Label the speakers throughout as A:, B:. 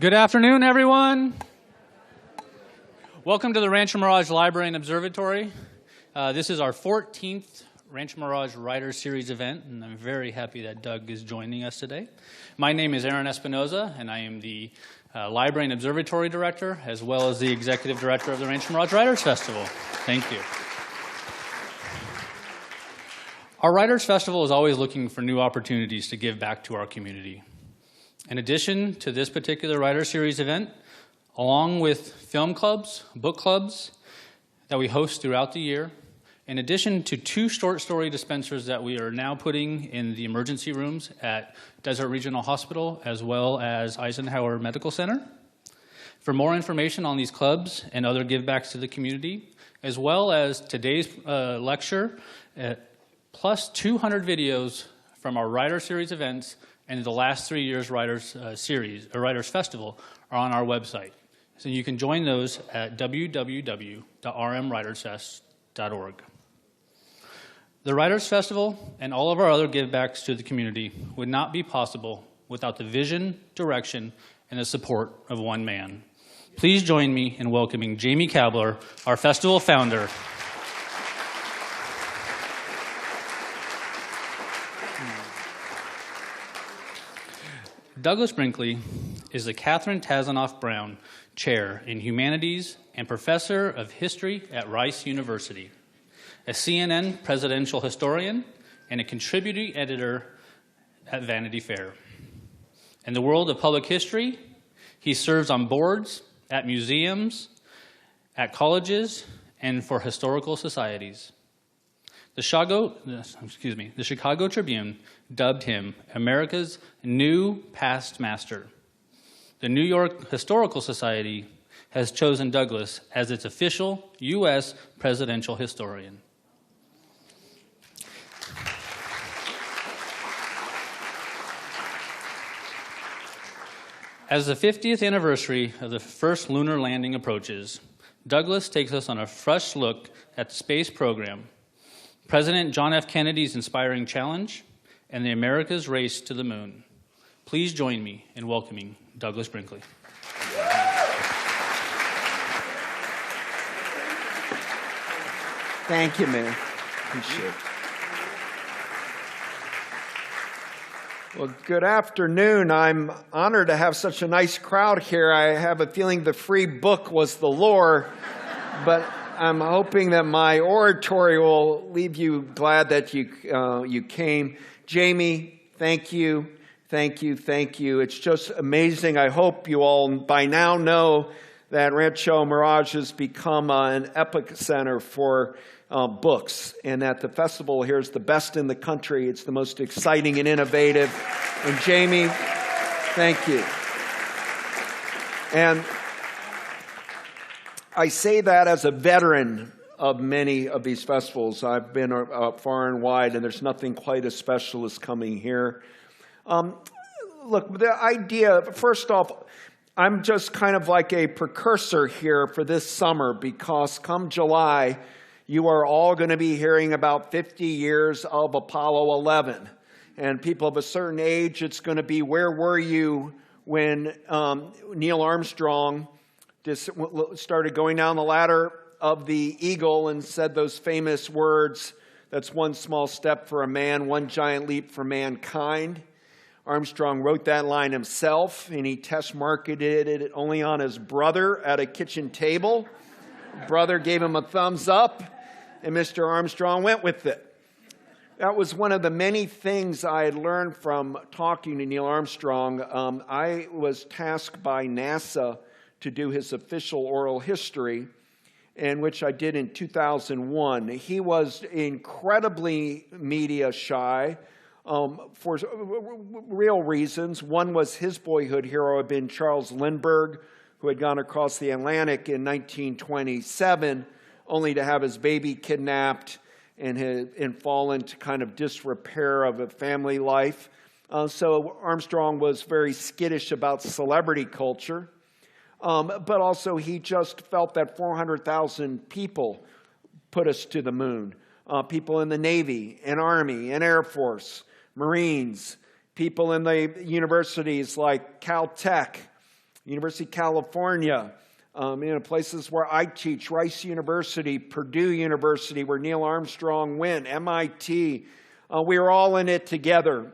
A: Good afternoon, everyone. Welcome to the Rancho Mirage Library and Observatory. This is our 14th Rancho Mirage Writers Series event, and I'm very happy that Doug is joining us today. My name is Aaron Espinoza, and I am the Library and Observatory Director, as well as the Executive Director of the Rancho Mirage Writers Festival. Thank you. Our Writers Festival is always looking for new opportunities to give back to our community. In addition to this particular Writer Series event, along with film clubs, book clubs that we host throughout the year, in addition to 2 short story dispensers that we are now putting in the emergency rooms at Desert Regional Hospital, as well as Eisenhower Medical Center. For more information on these clubs and other givebacks to the community, as well as today's lecture, plus 200 videos from our Writer Series events and the last 3 years Writers Writers Festival are on our website. So you can join those at www.rmwritersfest.org. The Writers Festival and all of our other givebacks to the community would not be possible without the vision, direction, and the support of one man. Please join me in welcoming Jamie Kabler, our festival founder. Douglas Brinkley is the Catherine Tazanoff Brown Chair in Humanities and Professor of History at Rice University, a CNN presidential historian, and a contributing editor at Vanity Fair. In the world of public history, he serves on boards, at museums, at colleges, and for historical societies. The Chicago Tribune dubbed him America's new past master. The New York Historical Society has chosen Douglas as its official U.S. presidential historian. As the 50th anniversary of the first lunar landing approaches, Douglas takes us on a fresh look at the space program, President John F. Kennedy's inspiring challenge, and the America's race to the moon. Please join me in welcoming Douglas Brinkley.
B: Thank you, man. Appreciate it. Well, good afternoon. I'm honored to have such a nice crowd here. I have a feeling the free book was the lure, but I'm hoping that my oratory will leave you glad that you came. Jamie, thank you, thank you, thank you. It's just amazing. I hope you all by now know that Rancho Mirage has become an epicenter for books, and that the festival here is the best in the country. It's the most exciting and innovative. And Jamie, thank you. And I say that as a veteran of many of these festivals. I've been far and wide, and there's nothing quite as special as coming here. Look, the idea, first off, I'm just kind of like a precursor here for this summer, because come July, you are all going to be hearing about 50 years of Apollo 11. And people of a certain age, it's going to be, where were you when Neil Armstrong just started going down the ladder of the Eagle and said those famous words, "That's one small step for a man, one giant leap for mankind." Armstrong wrote that line himself, and he test marketed it only on his brother at a kitchen table. Brother gave him a thumbs up, and Mr. Armstrong went with it. That was one of the many things I had learned from talking to Neil Armstrong. I was tasked by NASA to do his official oral history, in which I did in 2001. He was incredibly media shy for real reasons. One was his boyhood hero had been Charles Lindbergh, who had gone across the Atlantic in 1927, only to have his baby kidnapped and fall into kind of disrepair of a family life. So Armstrong was very skittish about celebrity culture. But also he just felt that 400,000 people put us to the moon. People in the Navy and Army and Air Force, Marines, people in the universities like Caltech, University of California, places where I teach, Rice University, Purdue University, where Neil Armstrong went, MIT. We were all in it together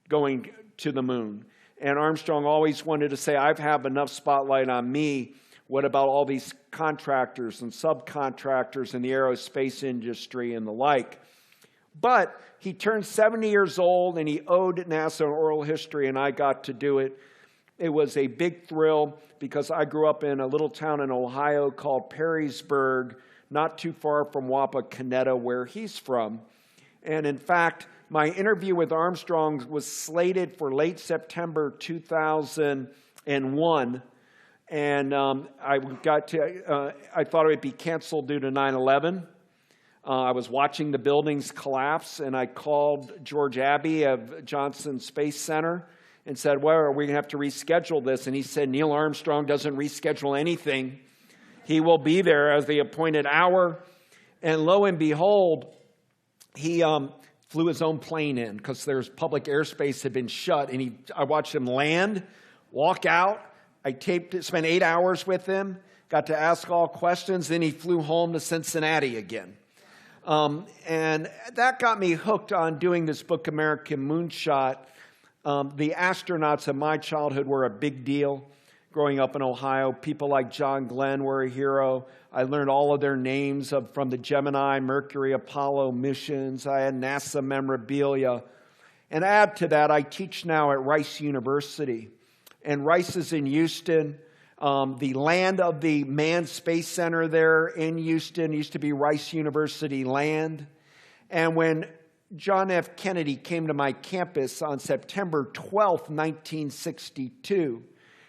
B: going to the moon. And Armstrong always wanted to say, I've had enough spotlight on me. What about all these contractors and subcontractors in the aerospace industry and the like? But he turned 70 years old, and he owed NASA an oral history, and I got to do it. It was a big thrill because I grew up in a little town in Ohio called Perrysburg, not too far from Wapakoneta, where he's from. And in fact, my interview with Armstrong was slated for late September 2001. And I thought it would be canceled due to 9/11. I was watching the buildings collapse, and I called George Abbey of Johnson Space Center and said, well, are we going to have to reschedule this? And he said, Neil Armstrong doesn't reschedule anything. He will be there as the appointed hour. And lo and behold, he flew his own plane in because there's public airspace had been shut. And I watched him land, walk out. I spent 8 hours with him, got to ask all questions. Then he flew home to Cincinnati again. And that got me hooked on doing this book, American Moonshot. The astronauts of my childhood were a big deal. Growing up in Ohio, people like John Glenn were a hero. I learned all of their names from the Gemini, Mercury, Apollo missions. I had NASA memorabilia. And add to that, I teach now at Rice University. And Rice is in Houston. The land of the Manned Space Center there in Houston used to be Rice University land. And when John F. Kennedy came to my campus on September 12th, 1962,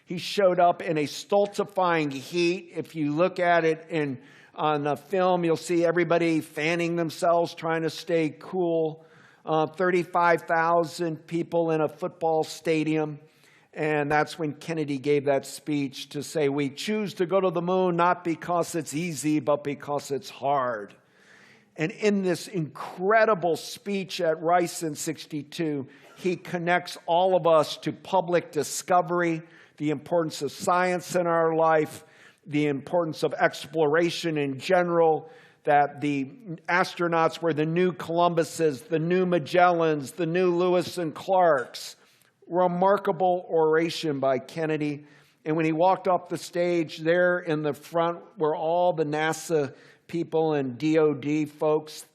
B: he showed up in a stultifying heat. If you look at it on the film, you'll see everybody fanning themselves, trying to stay cool. 35,000 people in a football stadium. And that's when Kennedy gave that speech to say, we choose to go to the moon not because it's easy, but because it's hard. And in this incredible speech at Rice in '62, he connects all of us to public discovery, the importance of science in our life, the importance of exploration in general, that the astronauts were the new Columbuses, the new Magellans, the new Lewis and Clarks. Remarkable oration by Kennedy. And when he walked off the stage, there in the front were all the NASA people and DOD folks.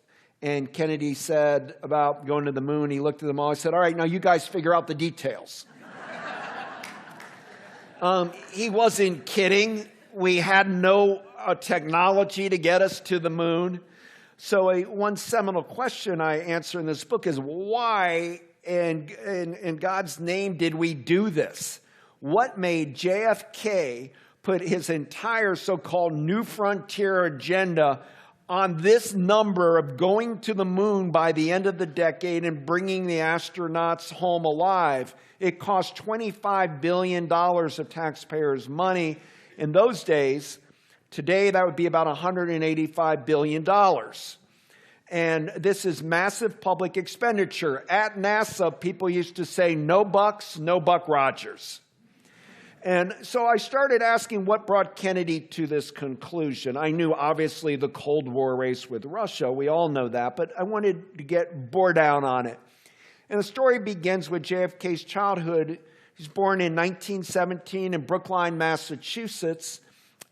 B: And Kennedy said about going to the moon, he looked at them all, he said, all right, now you guys figure out the details. He wasn't kidding. We had no technology to get us to the moon. So one seminal question I answer in this book is, why in God's name did we do this? What made JFK put his entire so-called New Frontier agenda on this number of going to the moon by the end of the decade and bringing the astronauts home alive? It cost $25 billion of taxpayers' money in those days. Today, that would be about $185 billion. And this is massive public expenditure. At NASA, people used to say, no bucks, no Buck Rogers. And so I started asking what brought Kennedy to this conclusion. I knew, obviously, the Cold War race with Russia. We all know that. But I wanted to bore down on it. And the story begins with JFK's childhood. He's born in 1917 in Brookline, Massachusetts.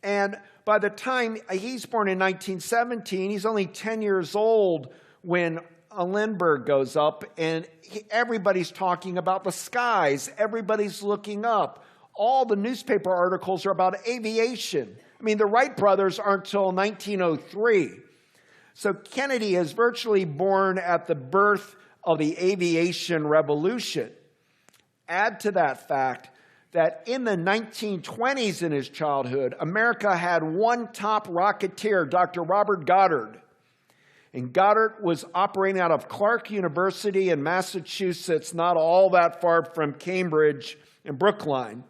B: And by the time he's born in 1917, he's only 10 years old when Lindbergh goes up, and everybody's talking about the skies. Everybody's looking up. All the newspaper articles are about aviation. I mean, the Wright brothers aren't until 1903. So Kennedy is virtually born at the birth of the aviation revolution. Add to that fact that in the 1920s in his childhood, America had one top rocketeer, Dr. Robert Goddard. And Goddard was operating out of Clark University in Massachusetts, not all that far from Cambridge and Brookline.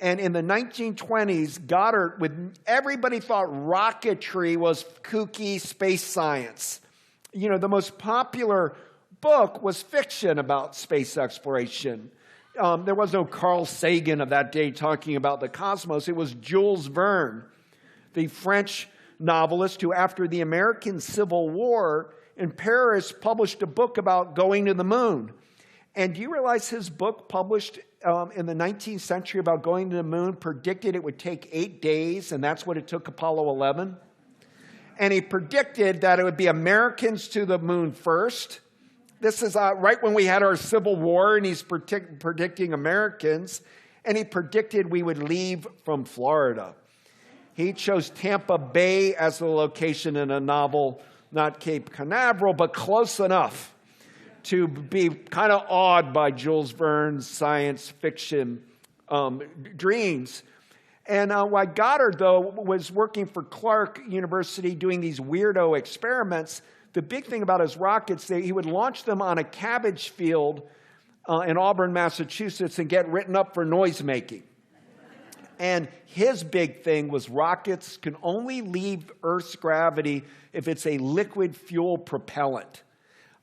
B: And in the 1920s, Goddard, everybody thought rocketry was kooky space science. You know, the most popular book was fiction about space exploration. there was no Carl Sagan of that day talking about the cosmos. It was Jules Verne, the French novelist who, after the American Civil War in Paris, published a book about going to the moon. And do you realize his book, published in the 19th century about going to the moon, predicted it would take 8 days, and that's what it took Apollo 11? And he predicted that it would be Americans to the moon first. This is right when we had our Civil War, and he's predicting Americans. And he predicted we would leave from Florida. He chose Tampa Bay as the location in a novel, not Cape Canaveral, but close enough to be kind of awed by Jules Verne's science fiction dreams. And while Goddard, though, was working for Clark University doing these weirdo experiments, the big thing about his rockets, he would launch them on a cabbage field in Auburn, Massachusetts, and get written up for noise making. And his big thing was rockets can only leave Earth's gravity if it's a liquid fuel propellant.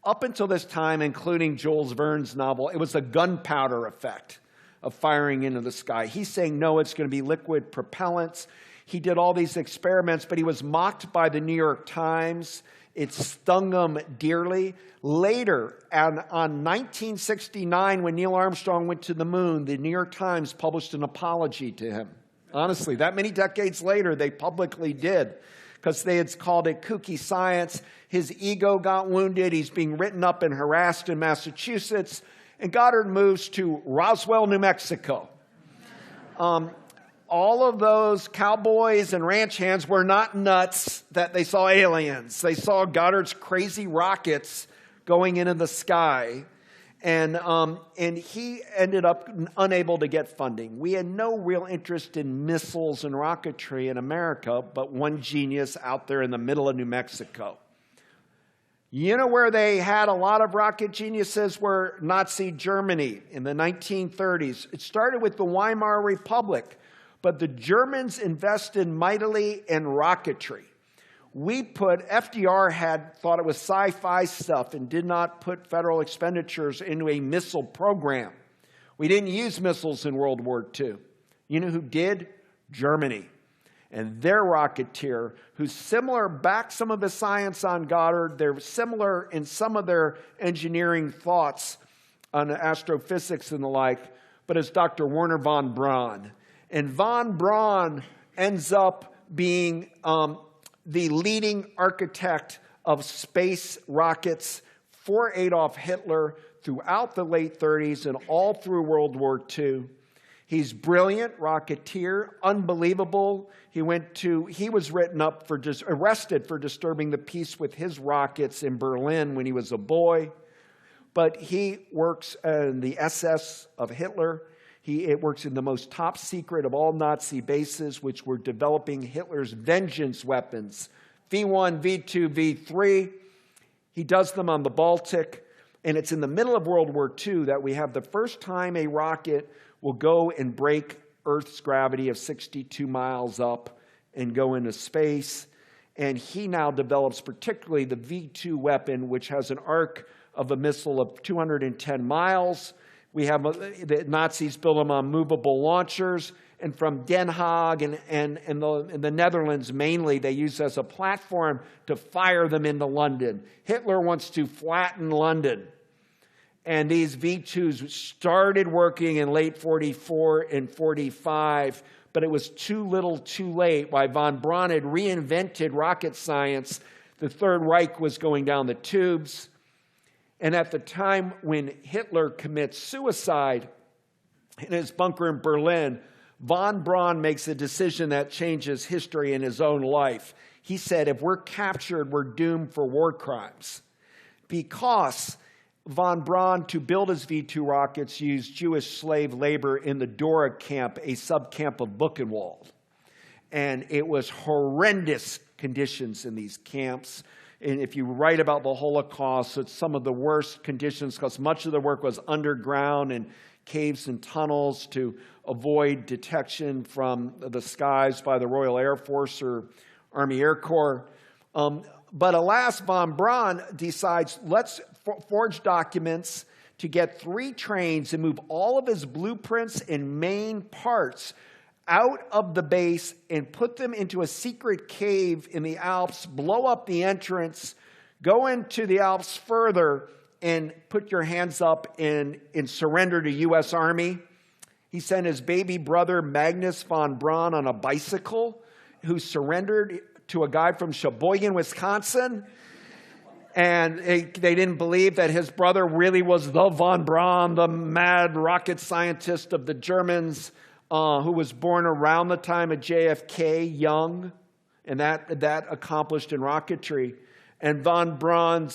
B: Up until this time, including Jules Verne's novel, it was a gunpowder effect of firing into the sky. He's saying, no, it's going to be liquid propellants. He did all these experiments, but he was mocked by the New York Times. It stung him dearly. Later, on 1969, when Neil Armstrong went to the moon, the New York Times published an apology to him. Honestly, that many decades later, they publicly did, because they had called it kooky science. His ego got wounded. He's being written up and harassed in Massachusetts. And Goddard moves to Roswell, New Mexico. All of those cowboys and ranch hands were not nuts that they saw aliens. They saw Goddard's crazy rockets going into the sky. And he ended up unable to get funding. We had no real interest in missiles and rocketry in America, but one genius out there in the middle of New Mexico. You know where they had a lot of rocket geniuses were Nazi Germany in the 1930s. It started with the Weimar Republic, but the Germans invested mightily in rocketry. FDR thought it was sci-fi stuff and did not put federal expenditures into a missile program. We didn't use missiles in World War II. You know who did? Germany. And their rocketeer, who's similar, back some of the science on Goddard. They're similar in some of their engineering thoughts on astrophysics and the like, but it's Dr. Wernher von Braun. And von Braun ends up being the leading architect of space rockets for Adolf Hitler throughout the late 30s and all through World War II. He's brilliant, rocketeer, unbelievable. He was arrested for disturbing the peace with his rockets in Berlin when he was a boy. But he works in the SS of Hitler. It works in the most top secret of all Nazi bases, which were developing Hitler's vengeance weapons, V1, V2, V3. He does them on the Baltic. And it's in the middle of World War II that we have the first time a rocket will go and break Earth's gravity of 62 miles up and go into space. And he now develops particularly the V2 weapon, which has an arc of a missile of 210 miles. We have the Nazis build them on movable launchers. And from Den Haag and the Netherlands mainly, they use as a platform to fire them into London. Hitler wants to flatten London. And these V2s started working in late 44 and 45, but it was too little too late. While von Braun had reinvented rocket science, the Third Reich was going down the tubes. And at the time when Hitler commits suicide in his bunker in Berlin, von Braun makes a decision that changes history in his own life. He said, if we're captured, we're doomed for war crimes. Because von Braun, to build his V2 rockets, used Jewish slave labor in the Dora camp, a subcamp of Buchenwald. And it was horrendous conditions in these camps. And if you write about the Holocaust, it's some of the worst conditions because much of the work was underground in caves and tunnels to avoid detection from the skies by the Royal Air Force or Army Air Corps. But alas, von Braun decides, let's forge documents to get 3 trains and move all of his blueprints and main parts out of the base and put them into a secret cave in the Alps, blow up the entrance, go into the Alps further, and put your hands up and surrender to U.S. Army. He sent his baby brother Magnus von Braun on a bicycle, who surrendered to a guy from Sheboygan, Wisconsin. And they didn't believe that his brother really was the von Braun, the mad rocket scientist of the Germans, who was born around the time of JFK, young, and that accomplished in rocketry. And von Braun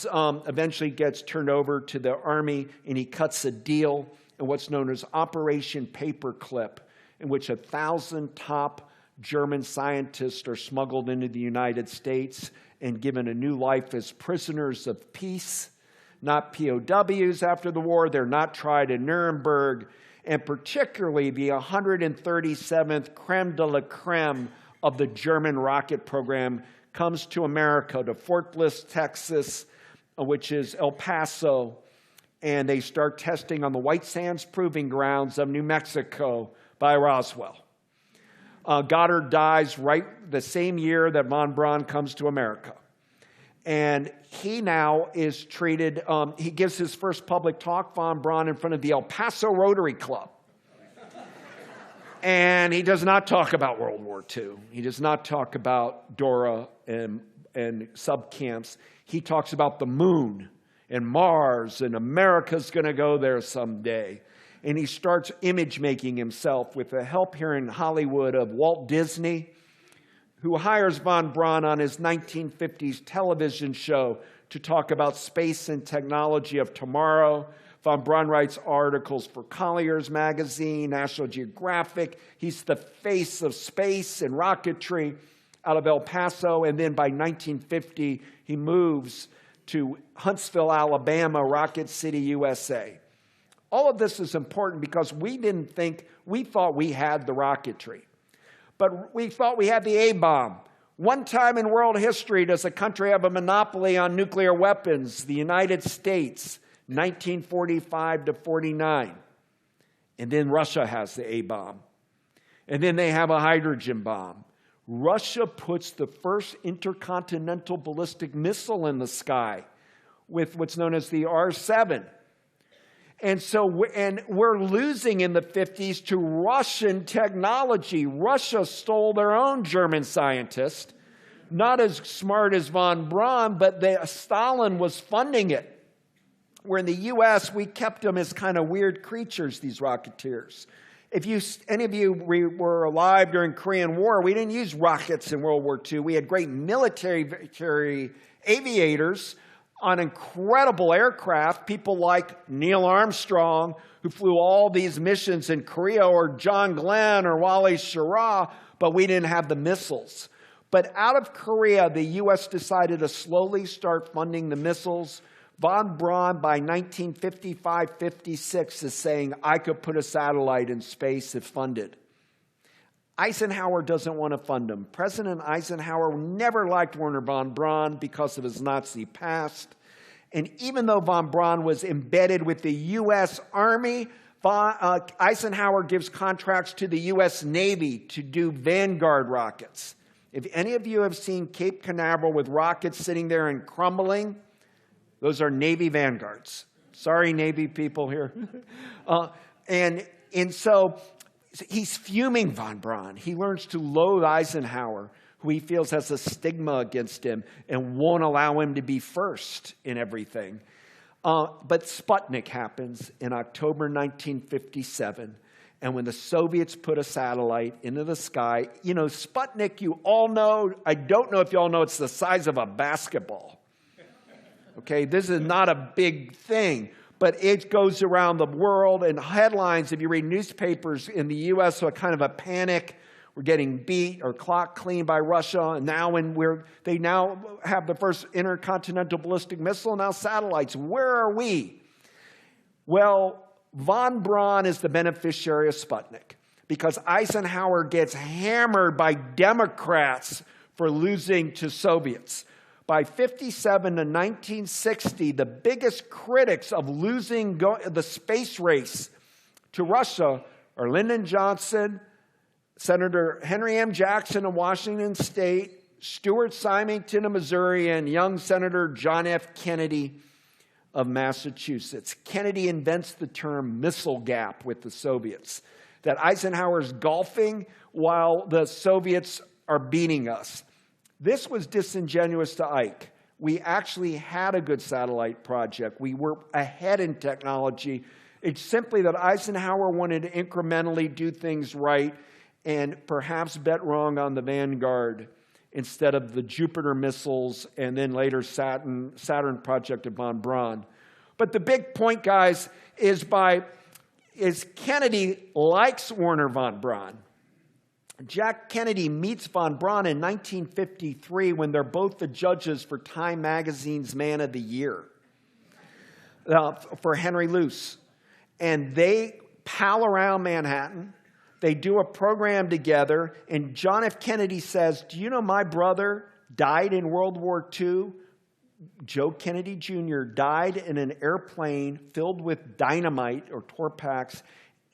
B: eventually gets turned over to the Army, and he cuts a deal in what's known as Operation Paperclip, in which 1,000 top German scientists are smuggled into the United States and given a new life as prisoners of peace, not POWs after the war. They're not tried in Nuremberg. And particularly the 137th creme de la creme of the German rocket program comes to America, to Fort Bliss, Texas, which is El Paso, and they start testing on the White Sands Proving Grounds of New Mexico by Roswell. Goddard dies right the same year that von Braun comes to America. And he now is treated, he gives his first public talk, von Braun, in front of the El Paso Rotary Club. And he does not talk about World War II. He does not talk about Dora and sub-camps. He talks about the moon and Mars, and America's going to go there someday. And he starts image-making himself with the help here in Hollywood of Walt Disney, who hires von Braun on his 1950s television show to talk about space and technology of tomorrow. Von Braun writes articles for Collier's magazine, National Geographic. He's the face of space and rocketry out of El Paso. And then by 1950, he moves to Huntsville, Alabama, Rocket City, USA. All of this is important because we thought we had the rocketry. But we thought we had the A-bomb. One time in world history does a country have a monopoly on nuclear weapons, the United States, 1945 to 49. And then Russia has the A-bomb. And then they have a hydrogen bomb. Russia puts the first intercontinental ballistic missile in the sky with what's known as the R-7. And so we're losing in the 50s to Russian technology. Russia stole their own German scientist, not as smart as von Braun, but Stalin was funding it. Where in the U.S., we kept them as kind of weird creatures, these rocketeers. If any of you were alive during Korean War, we didn't use rockets in World War II. We had great military aviators on incredible aircraft, people like Neil Armstrong, who flew all these missions in Korea, or John Glenn or Wally Schirra, but we didn't have the missiles. But out of Korea, the U.S. decided to slowly start funding the missiles. Von Braun, by 1955-56, is saying, I could put a satellite in space if funded. Eisenhower doesn't want to fund them. President Eisenhower never liked Wernher von Braun because of his Nazi past. And even though von Braun was embedded with the U.S. Army, Eisenhower gives contracts to the U.S. Navy to do Vanguard rockets. If any of you have seen Cape Canaveral with rockets sitting there and crumbling, those are Navy Vanguards. Sorry, Navy people here. And so he's fuming von Braun. He learns to loathe Eisenhower, who he feels has a stigma against him and won't allow him to be first in everything. But Sputnik happens in October 1957. And when the Soviets put a satellite into the sky, you know, Sputnik, you all know, I don't know if you all know, it's the size of a basketball. Okay, this is not a big thing, but it goes around the world, and headlines, if you read newspapers in the U.S., so a kind of a panic. We're getting beat or clock clean by Russia, and now they now have the first intercontinental ballistic missile, now satellites. Where are we? Well, von Braun is the beneficiary of Sputnik because Eisenhower gets hammered by Democrats for losing to Soviets. By 57 to 1960, the biggest critics of losing the space race to Russia are Lyndon Johnson, Senator Henry M. Jackson of Washington State, Stuart Symington of Missouri, and young Senator John F. Kennedy of Massachusetts. Kennedy invents the term missile gap with the Soviets, that Eisenhower's golfing while the Soviets are beating us. This was disingenuous to Ike. We actually had a good satellite project. We were ahead in technology. It's simply that Eisenhower wanted to incrementally do things right and perhaps bet wrong on the Vanguard instead of the Jupiter missiles and then later Saturn project of von Braun. But the big point, guys, is Kennedy likes Wernher von Braun. Jack Kennedy meets von Braun in 1953 when they're both the judges for Time Magazine's Man of the Year for Henry Luce. And they pal around Manhattan. They do a program together. And John F. Kennedy says, do you know my brother died in World War II? Joe Kennedy Jr. died in an airplane filled with dynamite or Torpax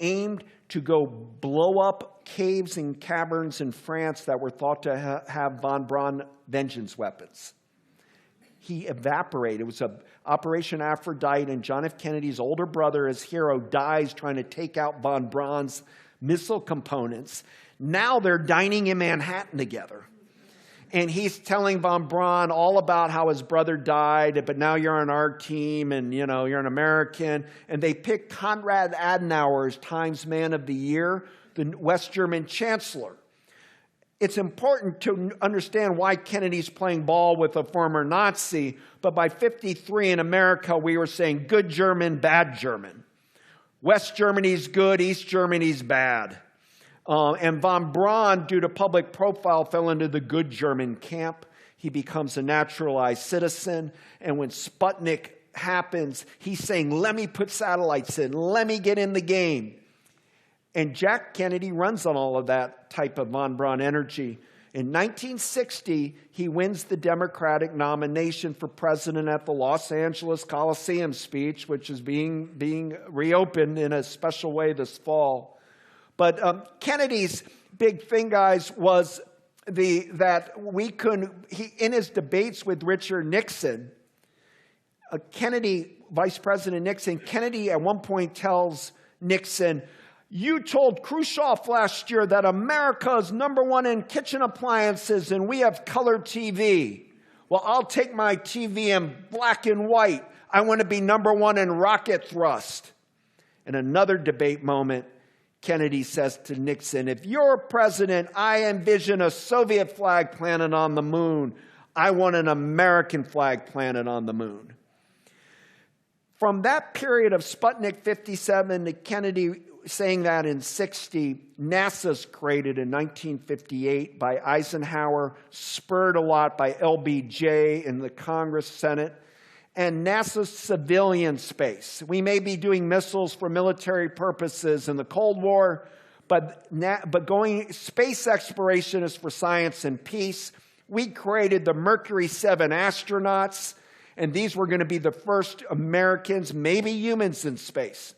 B: aimed to go blow up caves and caverns in France that were thought to have von Braun vengeance weapons. He evaporated. It was an Operation Aphrodite, and John F. Kennedy's older brother, his hero, dies trying to take out von Braun's missile components. Now they're dining in Manhattan together. And he's telling von Braun all about how his brother died, but now you're on our team, and you're an American. And they pick Konrad Adenauer as Time's Man of the Year, the West German chancellor. It's important to understand why Kennedy's playing ball with a former Nazi, but by 53 in America, we were saying good German, bad German. West Germany's good, East Germany's bad. And von Braun, due to public profile, fell into the good German camp. He becomes a naturalized citizen. And when Sputnik happens, he's saying, let me put satellites in. Let me get in the game. And Jack Kennedy runs on all of that type of von Braun energy. In 1960, he wins the Democratic nomination for president at the Los Angeles Coliseum speech, which is being reopened in a special way this fall. But Kennedy's big thing, guys, was in his debates with Richard Nixon, Vice President Nixon, Kennedy at one point tells Nixon, you told Khrushchev last year that America is #1 in kitchen appliances and we have color TV. Well, I'll take my TV in black and white. I want to be #1 in rocket thrust. In another debate moment, Kennedy says to Nixon, if you're president, I envision a Soviet flag planted on the moon. I want an American flag planted on the moon. From that period of Sputnik 57 to Kennedy saying that in 60, NASA's created in 1958 by Eisenhower, spurred a lot by LBJ in the Congress, Senate, and NASA's civilian space. We may be doing missiles for military purposes in the Cold War, but going space exploration is for science and peace. We created the Mercury 7 astronauts, and these were going to be the first Americans, maybe humans, in space.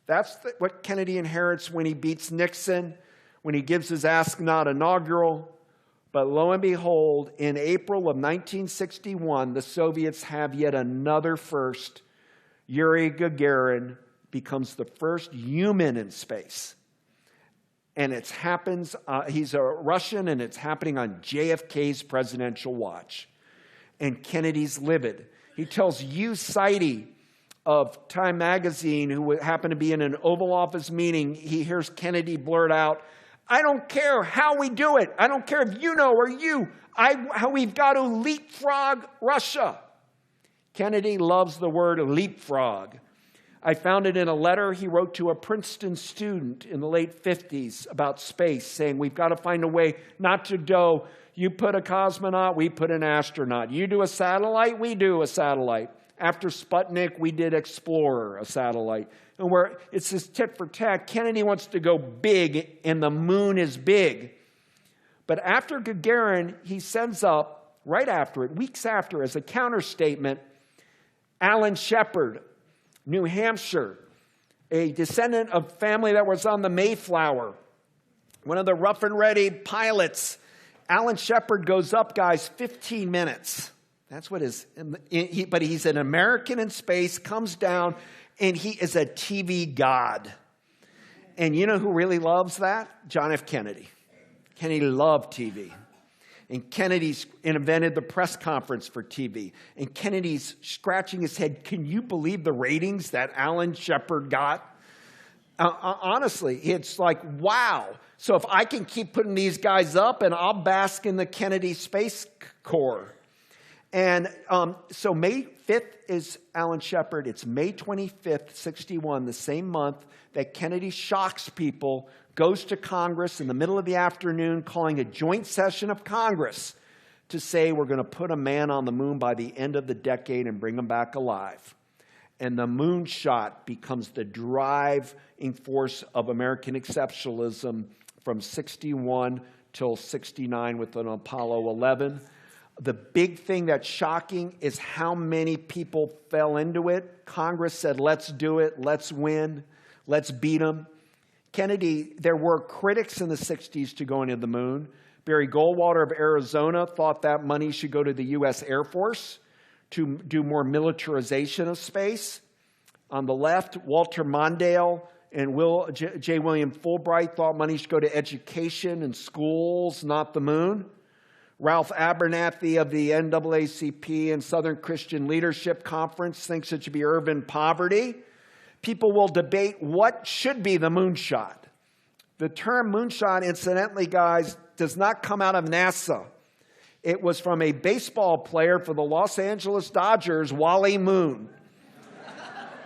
B: That's what Kennedy inherits when he beats Nixon, when he gives his astronaut inaugural. But lo and behold, in April of 1961, the Soviets have yet another first. Yuri Gagarin becomes the first human in space. And it happens, he's a Russian, and it's happening on JFK's presidential watch. And Kennedy's livid. He tells Hugh Sidey of Time Magazine, who happened to be in an Oval Office meeting, he hears Kennedy blurt out, I don't care how we do it. I don't care if you know or you. How we've got to leapfrog Russia. Kennedy loves the word leapfrog. I found it in a letter he wrote to a Princeton student in the late 50s about space, saying we've got to find a way not to go, you put a cosmonaut, we put an astronaut. You do a satellite, we do a satellite. After Sputnik, we did Explorer, a satellite. And where it's this tit for tat, Kennedy wants to go big, and the moon is big. But after Gagarin, he sends up right after it, weeks after, as a counterstatement, Alan Shepard, New Hampshire, a descendant of family that was on the Mayflower, one of the rough and ready pilots. Alan Shepard goes up, guys, 15 minutes. That's what but he's an American in space, comes down, and he is a TV god. And you know who really loves that? John F. Kennedy. Kennedy loved TV. And Kennedy's invented the press conference for TV. And Kennedy's scratching his head. Can you believe the ratings that Alan Shepard got? Honestly, it's like, wow. So if I can keep putting these guys up, and I'll bask in the Kennedy Space Corps. And so May 5th is Alan Shepard. It's May 25th, 61, the same month that Kennedy shocks people, goes to Congress in the middle of the afternoon, calling a joint session of Congress to say we're going to put a man on the moon by the end of the decade and bring him back alive. And the moonshot becomes the driving force of American exceptionalism from 61 till 69 with an Apollo 11. The big thing that's shocking is how many people fell into it. Congress said, let's do it, let's win, let's beat them. Kennedy, there were critics in the 60s to going to the moon. Barry Goldwater of Arizona thought that money should go to the U.S. Air Force to do more militarization of space. On the left, Walter Mondale and J. William Fulbright thought money should go to education and schools, not the moon. Ralph Abernathy of the NAACP and Southern Christian Leadership Conference thinks it should be urban poverty. People will debate what should be the moonshot. The term moonshot, incidentally, guys, does not come out of NASA. It was from a baseball player for the Los Angeles Dodgers, Wally Moon.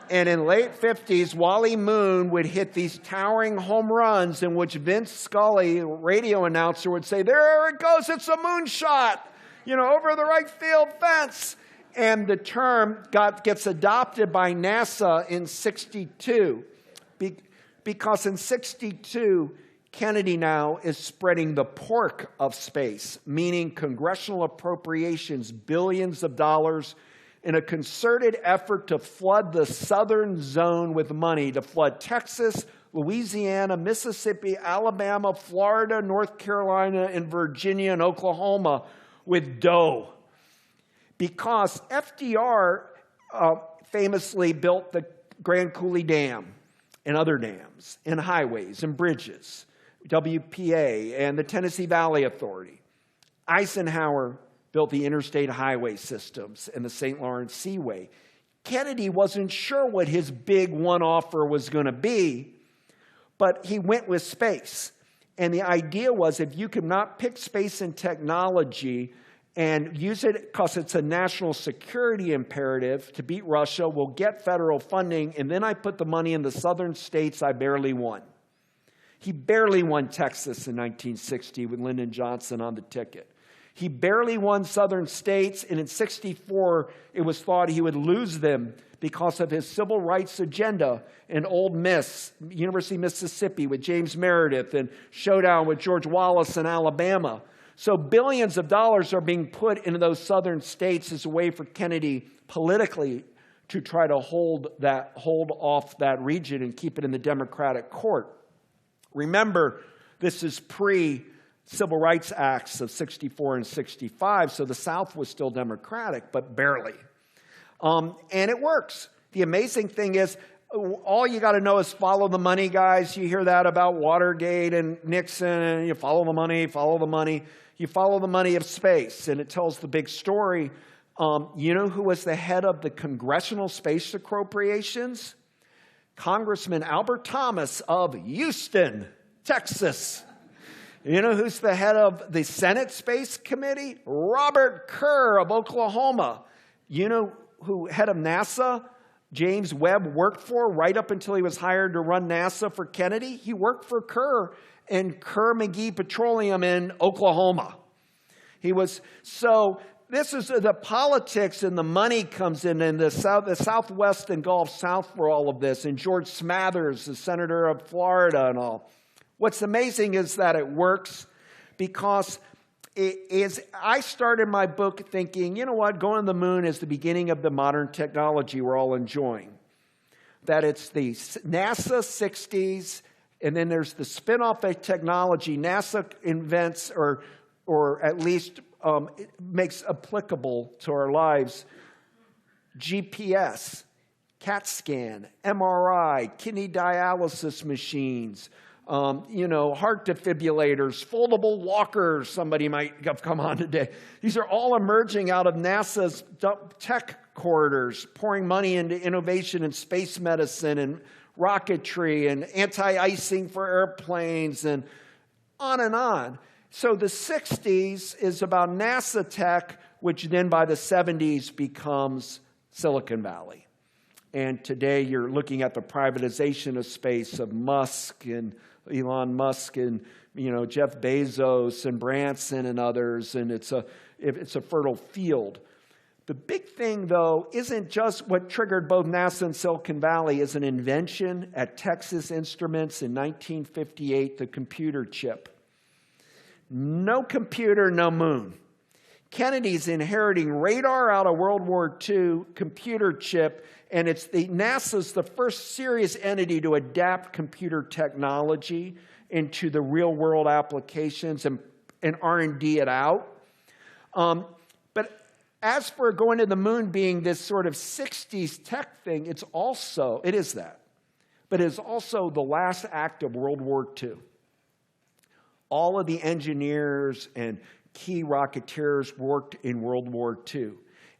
B: And in late 50s, Wally Moon would hit these towering home runs in which Vince Scully, radio announcer, would say, there it goes, it's a moonshot, over the right field fence. And the term gets adopted by NASA in 62 because in 62, Kennedy now is spreading the pork of space, meaning congressional appropriations, billions of dollars, in a concerted effort to flood the southern zone with money, to flood Texas, Louisiana, Mississippi, Alabama, Florida, North Carolina, and Virginia and Oklahoma with dough. Because FDR famously built the Grand Coulee Dam and other dams and highways and bridges, WPA and the Tennessee Valley Authority. Eisenhower built the interstate highway systems and the St. Lawrence Seaway. Kennedy wasn't sure what his big one-offer was going to be, but he went with space. And the idea was if you could not pick space and technology and use it because it's a national security imperative to beat Russia, we'll get federal funding, and then I put the money in the southern states I barely won. He barely won Texas in 1960 with Lyndon Johnson on the ticket. He barely won southern states, and in 64, it was thought he would lose them because of his civil rights agenda in Ole Miss, University of Mississippi with James Meredith, and showdown with George Wallace in Alabama. So billions of dollars are being put into those southern states as a way for Kennedy politically to try to hold off that region and keep it in the Democratic court. Remember, this is pre-Civil Rights Acts of 64 and 65, so the South was still Democratic, but barely. And it works. The amazing thing is, all you got to know is follow the money, guys. You hear that about Watergate and Nixon, and you follow the money, follow the money. You follow the money of space, and it tells the big story. You know who was the head of the Congressional Space Appropriations? Congressman Albert Thomas of Houston, Texas. You know who's the head of the Senate Space Committee? Robert Kerr of Oklahoma. You know who head of NASA James Webb worked for right up until he was hired to run NASA for Kennedy? He worked for Kerr and Kerr-McGee Petroleum in Oklahoma. This is the politics, and the money comes in, and the Southwest engulfs South for all of this, and George Smathers, the senator of Florida and all. What's amazing is that it works because I started my book thinking, you know what, going to the moon is the beginning of the modern technology we're all enjoying. That it's the NASA 60s, and then there's the spin-off of technology NASA invents or at least makes applicable to our lives. GPS, CAT scan, MRI, kidney dialysis machines, heart defibrillators, foldable walkers, somebody might have come on today. These are all emerging out of NASA's tech corridors, pouring money into innovation in space medicine and rocketry and anti-icing for airplanes and on and on. So the 60s is about NASA tech, which then by the 70s becomes Silicon Valley. And today you're looking at the privatization of space of Musk and Elon Musk and Jeff Bezos and Branson and others, and it's a fertile field. The big thing, though, isn't just what triggered both NASA and Silicon Valley is an invention at Texas Instruments in 1958, the computer chip. No computer, no moon. Kennedy's inheriting radar out of World War II, computer chip, and NASA's the first serious entity to adapt computer technology into the real-world applications and R&D it out. But as for going to the moon being this sort of 60s tech thing, it is that. But it is also the last act of World War II. All of the engineers and key rocketeers worked in World War II.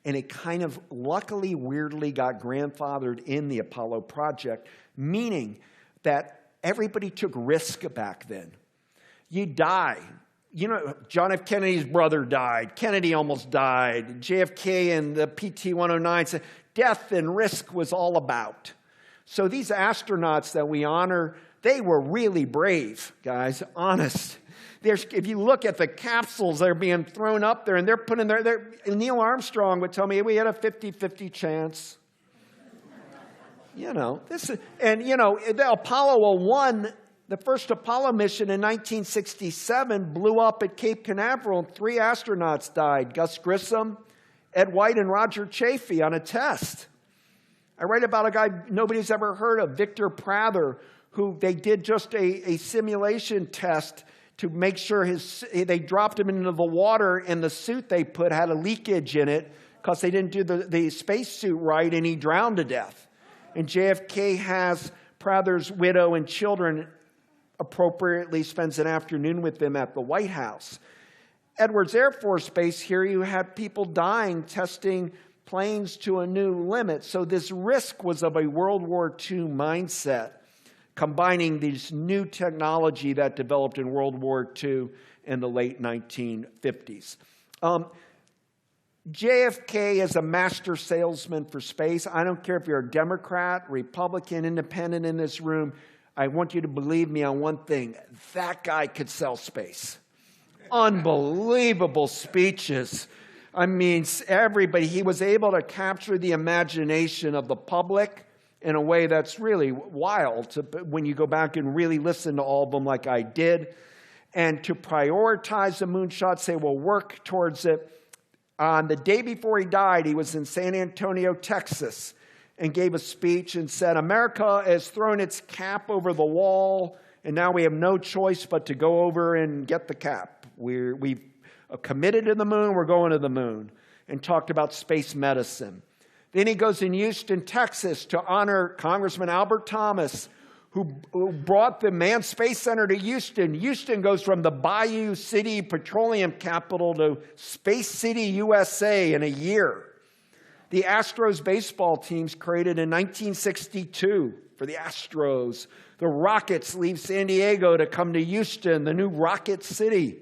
B: And it kind of luckily, weirdly got grandfathered in the Apollo project, meaning that everybody took risk back then. You die. John F. Kennedy's brother died. Kennedy almost died. JFK and the PT-109 said death and risk was all about. So these astronauts that we honor, they were really brave, guys, honest. If you look at the capsules that are being thrown up there, and they're put in there, Neil Armstrong would tell me we had a 50-50 chance. The Apollo 1, the first Apollo mission in 1967 blew up at Cape Canaveral, and 3 astronauts died. Gus Grissom, Ed White, and Roger Chaffee on a test. I write about a guy nobody's ever heard of, Victor Prather, who they did just a simulation test to make sure they dropped him into the water, and the suit they put had a leakage in it because they didn't do the space suit right, and he drowned to death. And JFK has Prather's widow and children appropriately spends an afternoon with them at the White House. Edwards Air Force Base, here you had people dying testing planes to a new limit. So this risk was of a World War II mindset, combining this new technology that developed in World War II in the late 1950s. JFK is a master salesman for space. I don't care if you're a Democrat, Republican, Independent in this room. I want you to believe me on one thing. That guy could sell space. Unbelievable speeches. I mean, everybody, he was able to capture the imagination of the public in a way that's really wild when you go back and really listen to all of them like I did. And to prioritize the moonshot, say we'll work towards it. On the day before he died, he was in San Antonio, Texas, and gave a speech and said, America has thrown its cap over the wall, and now we have no choice but to go over and get the cap. We've committed to the moon, we're going to the moon, and talked about space medicine. Then he goes in Houston, Texas, to honor Congressman Albert Thomas, who brought the Manned Space Center to Houston. Houston goes from the Bayou City petroleum capital to Space City, USA in a year. The Astros baseball teams created in 1962 for the Astros. The Rockets leave San Diego to come to Houston, the new Rocket City.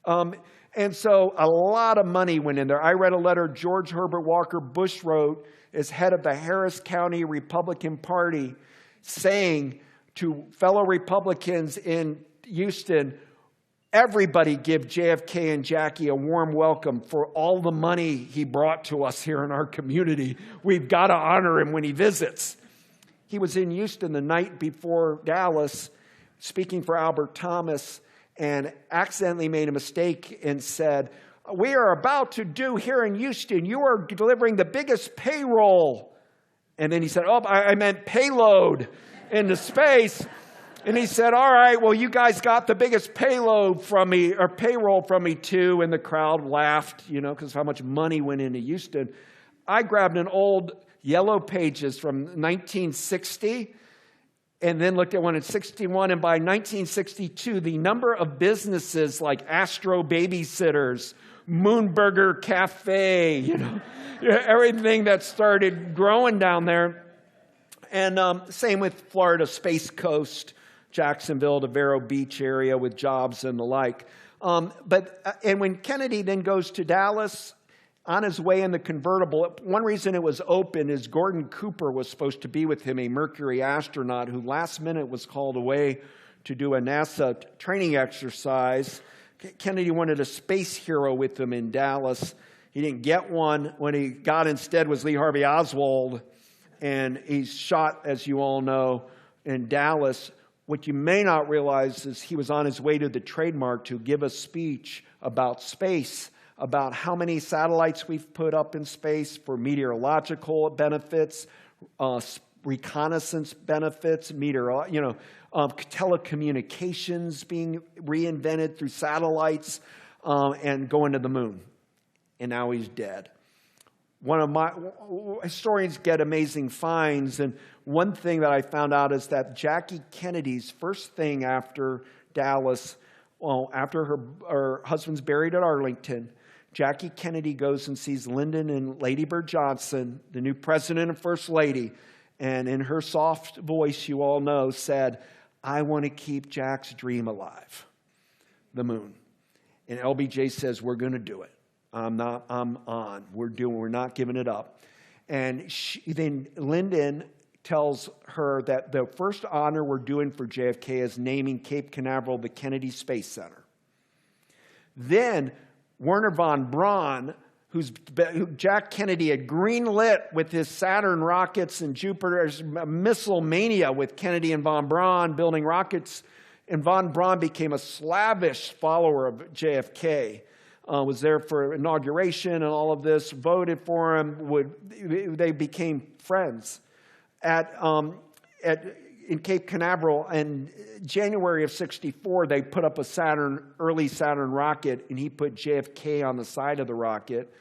B: And so a lot of money went in there. I read a letter George Herbert Walker Bush wrote as head of the Harris County Republican Party saying to fellow Republicans in Houston, everybody give JFK and Jackie a warm welcome for all the money he brought to us here in our community. We've got to honor him when he visits. He was in Houston the night before Dallas speaking for Albert Thomas, and accidentally made a mistake and said, "We are about to do here in Houston, you are delivering the biggest payroll." And then he said, "Oh, I meant payload into space." And he said, "All right, well, you guys got the biggest payload from me, or payroll from me too." And the crowd laughed, because how much money went into Houston. I grabbed an old Yellow Pages from 1960 and then looked at one in 61. And by 1962, the number of businesses like Astro Babysitters, Moonburger Cafe, everything that started growing down there. And same with Florida Space Coast, Jacksonville to Vero Beach area with jobs and the like. And when Kennedy then goes to Dallas, on his way in the convertible, one reason it was open is Gordon Cooper was supposed to be with him, a Mercury astronaut who last minute was called away to do a NASA training exercise. Kennedy wanted a space hero with him in Dallas. He didn't get one. When he got instead was Lee Harvey Oswald. And he's shot, as you all know, in Dallas. What you may not realize is he was on his way to the trademark to give a speech about space, about how many satellites we've put up in space for meteorological benefits, reconnaissance benefits, telecommunications being reinvented through satellites, and going to the moon. And now he's dead. One of my historians get amazing finds, and one thing that I found out is that Jackie Kennedy's first thing after Dallas, after her husband's buried at Arlington, Jackie Kennedy goes and sees Lyndon and Lady Bird Johnson, the new president and first lady, and in her soft voice, you all know, said, "I want to keep Jack's dream alive, the moon." And LBJ says, "We're going to do it. I'm on. We're not giving it up." And then Lyndon tells her that the first honor we're doing for JFK is naming Cape Canaveral the Kennedy Space Center. Then Werner von Braun, who Jack Kennedy had greenlit with his Saturn rockets and Jupiter's missile mania with Kennedy and von Braun building rockets, and von Braun became a slavish follower of JFK. Was there for inauguration and all of this, voted for him. They became friends. In Cape Canaveral in January of '64, they put up a early Saturn rocket, and he put JFK on the side of the rocket.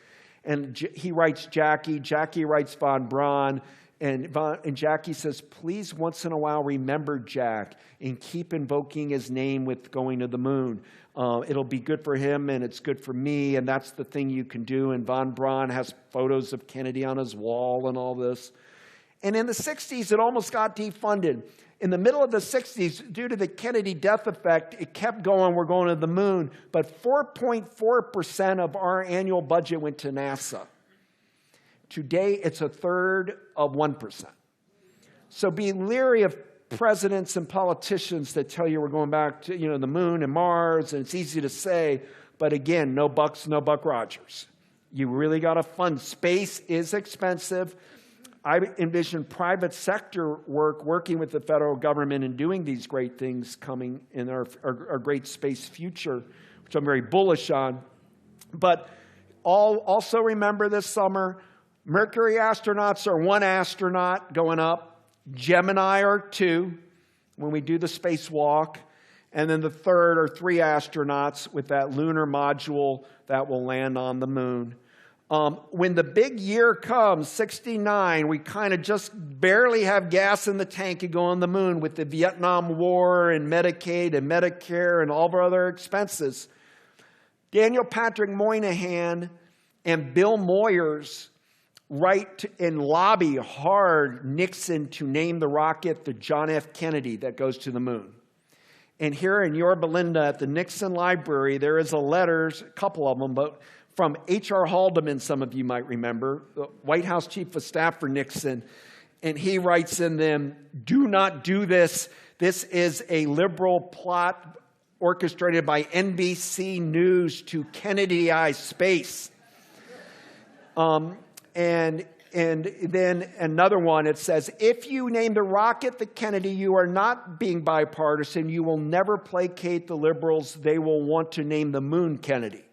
B: And he writes Jackie writes von Braun, and Jackie says, "Please, once in a while, remember Jack and keep invoking his name with going to the moon. It'll be good for him, and it's good for me, and that's the thing you can do." And von Braun has photos of Kennedy on his wall and all this. And in the 60s, it almost got defunded. In the middle of the 60s, due to the Kennedy death effect, it kept going, we're going to the moon. But 4.4% of our annual budget went to NASA. Today, it's a third of 1%. So be leery of presidents and politicians that tell you we're going back to the moon and Mars, and it's easy to say. But again, no bucks, no Buck Rogers. You really got to fund. Space is expensive. I envision private sector working with the federal government and doing these great things coming in our great space future, which I'm very bullish on. But also remember this summer, Mercury astronauts are 1 astronaut going up. Gemini are 2 when we do the spacewalk. And then the third are 3 astronauts with that lunar module that will land on the moon. When the big year comes, '69, we kind of just barely have gas in the tank to go on the moon with the Vietnam War and Medicaid and Medicare and all of our other expenses. Daniel Patrick Moynihan and Bill Moyers write and lobby hard Nixon to name the rocket the John F. Kennedy that goes to the moon. And here in Yorba Linda at the Nixon Library, there is a letter, a couple of them, but from H.R. Haldeman, some of you might remember, the White House Chief of Staff for Nixon. And he writes in them, "Do not do this. This is a liberal plot orchestrated by NBC News to Kennedy-ize space." And And then another one, it says, if you name the rocket the Kennedy, you are not being bipartisan. You will never placate the liberals. They will want to name the moon Kennedy.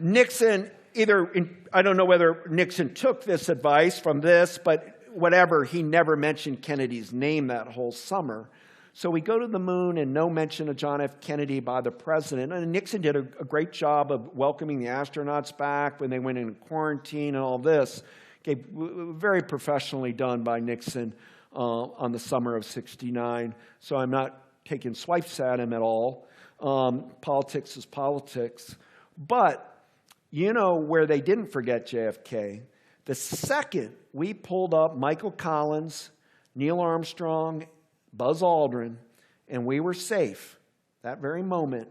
B: Nixon, I don't know whether Nixon took this advice from this, but whatever, he never mentioned Kennedy's name that whole summer. So we go to the moon and no mention of John F. Kennedy by the president. And Nixon did a great job of welcoming the astronauts back when they went into quarantine and all this. Very professionally done by Nixon on the summer of '69. So I'm not taking swipes at him at all. Politics is politics. But you know where they didn't forget JFK? The second we pulled up Michael Collins, Neil Armstrong, Buzz Aldrin, and we were safe, that very moment,